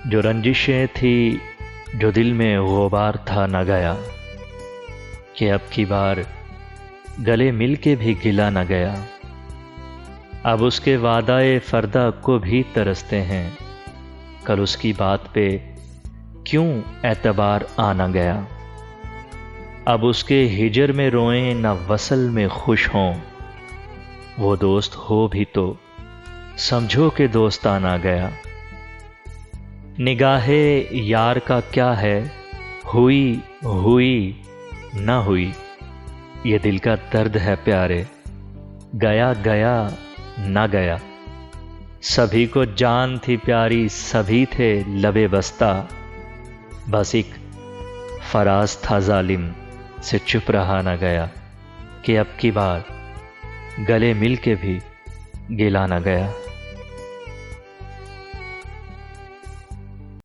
जो रंजिशें थी, जो दिल में गुबार था न गया, कि अब की बार गले मिल के भी गिला न गया। अब उसके वादाए फरदा को भी तरसते हैं, कल उसकी बात पे क्यों एतबार आ न गया। अब उसके हिजर में रोएं न वसल में खुश हों, वो दोस्त हो भी तो समझो कि दोस्ताना गया। निगाहे यार का क्या है, हुई हुई न हुई, ये दिल का दर्द है प्यारे, गया गया न गया। सभी को जान थी प्यारी, सभी थे लबे बस्ता, बस एक फराज था जालिम से चुप रहा न गया, कि अब की बार गले मिल के भी गिला न गया।